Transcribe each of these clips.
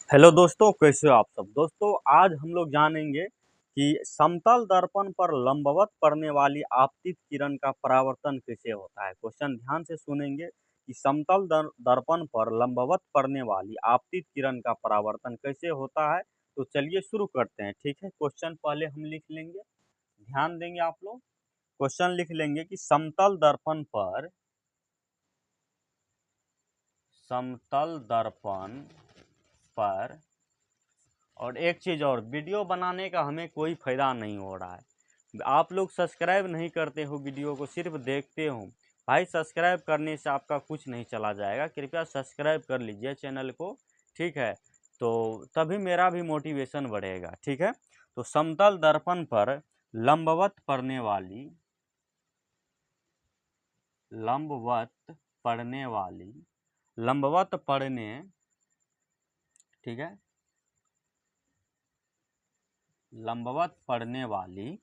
Hello दोस्तों, कैसे हो आप सब। दोस्तों आज हम लोग जानेंगे कि समतल दर्पण पर लंबवत पड़ने वाली आपतित किरण का परावर्तन कैसे होता है। क्वेश्चन ध्यान से सुनेंगे कि समतल दर्पण पर लंबवत पड़ने वाली आपतित किरण का परावर्तन कैसे होता है। तो चलिए शुरू करते हैं। ठीक है, क्वेश्चन पहले हम लिख लेंगे, ध्यान देंगे आप लोग। क्वेश्चन लिख लेंगे कि समतल दर्पण पर और एक चीज़ और, वीडियो बनाने का हमें कोई फ़ायदा नहीं हो रहा है। आप लोग सब्सक्राइब नहीं करते हो, वीडियो को सिर्फ देखते हो। भाई सब्सक्राइब करने से आपका कुछ नहीं चला जाएगा, कृपया सब्सक्राइब कर लीजिए चैनल को। ठीक है, तो तभी मेरा भी मोटिवेशन बढ़ेगा। ठीक है, तो समतल दर्पण पर लंबवत पड़ने ठीक है, लंबवत पड़ने वाली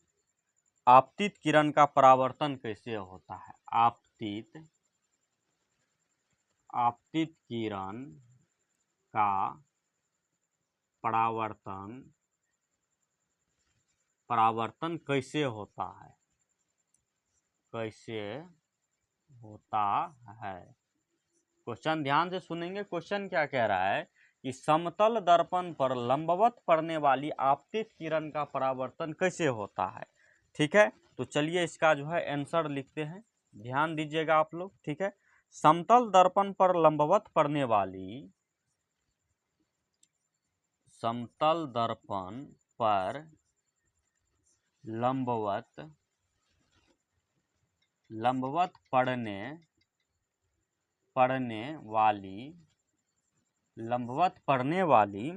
आपतित किरण का परावर्तन कैसे होता है। आपतित किरण का परावर्तन कैसे होता है। क्वेश्चन ध्यान से सुनेंगे। क्वेश्चन क्या कह रहा है कि समतल दर्पण पर लंबवत पड़ने वाली आपतित किरण का परावर्तन कैसे होता है। ठीक है, तो चलिए इसका जो है आंसर लिखते हैं, ध्यान दीजिएगा आप लोग। ठीक है, समतल दर्पण पर लंबवत पड़ने वाली लंबवत पड़ने वाली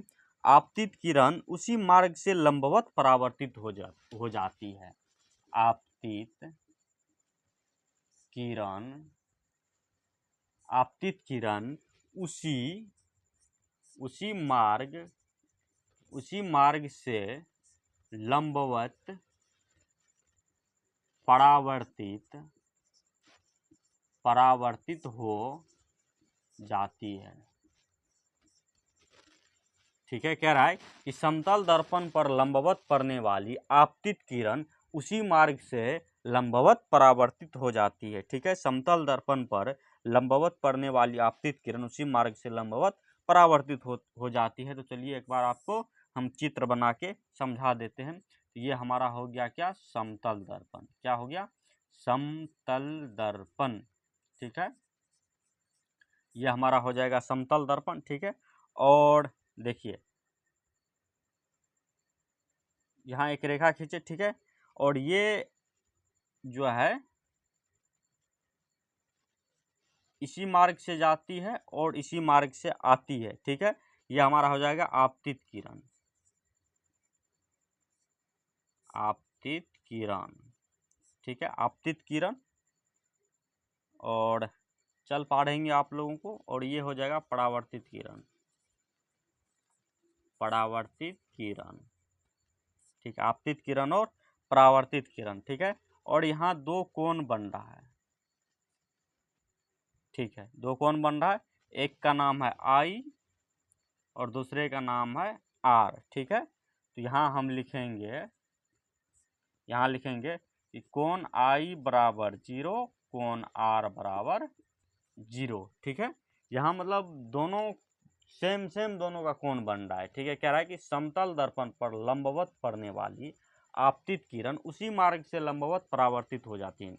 आपतित किरण उसी मार्ग से लंबवत परावर्तित हो जाती है। आपतित किरण उसी मार्ग से लंबवत परावर्तित हो जाती है। ठीक है, कह रहा है कि समतल दर्पण पर लंबवत पड़ने वाली आपतित किरण उसी मार्ग से लंबवत परावर्तित हो जाती है। ठीक है, समतल दर्पण पर लंबवत पड़ने वाली आपतित किरण उसी मार्ग से लंबवत परावर्तित हो जाती है। तो चलिए एक बार आपको हम चित्र बना के समझा देते हैं। तो ये हमारा हो गया क्या, समतल दर्पण। क्या हो गया, समतल दर्पण। ठीक है, ये हमारा हो जाएगा समतल दर्पण। ठीक है, और देखिए यहाँ एक रेखा खींचे। ठीक है, और ये जो है इसी मार्ग से जाती है और इसी मार्ग से आती है। ठीक है, ये हमारा हो जाएगा आपतित किरण। ठीक है, आपतित किरण, और चल पढ़ेंगे आप लोगों को। और ये हो जाएगा परावर्तित किरण। ठीक है, आपतित किरण और परावर्तित किरण। ठीक है, और यहाँ दो कोण बन रहा है। ठीक है, दो कोण बन रहा है, एक का नाम है आई और दूसरे का नाम है आर। ठीक है, तो यहाँ हम लिखेंगे, कि कोण आई बराबर 0, कोण आर बराबर 0। ठीक है, यहाँ मतलब दोनों सेम दोनों का कोण बन रहा है। ठीक है, कह रहा है कि समतल दर्पण पर लंबवत पड़ने वाली आपतित किरण उसी मार्ग से लंबवत परावर्तित हो जाती है।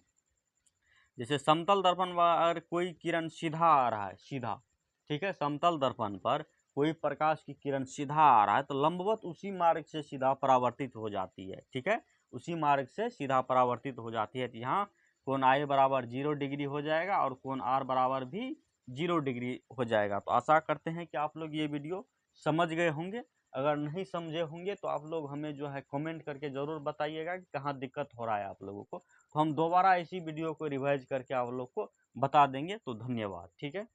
जैसे समतल दर्पण पर कोई किरण सीधा आ रहा है, सीधा। ठीक है, समतल दर्पण पर कोई प्रकाश की किरण सीधा आ रहा है तो लंबवत उसी मार्ग से सीधा परावर्तित हो जाती है। ठीक है, उसी मार्ग से सीधा परावर्तित हो जाती है। तो यहाँ कोण आई बराबर 0 डिग्री हो जाएगा और कोण आर बराबर भी 0 डिग्री हो जाएगा। तो आशा करते हैं कि आप लोग ये वीडियो समझ गए होंगे। अगर नहीं समझे होंगे तो आप लोग हमें जो है कमेंट करके ज़रूर बताइएगा कि कहाँ दिक्कत हो रहा है आप लोगों को। तो हम दोबारा इसी वीडियो को रिवाइज करके आप लोग को बता देंगे। तो धन्यवाद। ठीक है।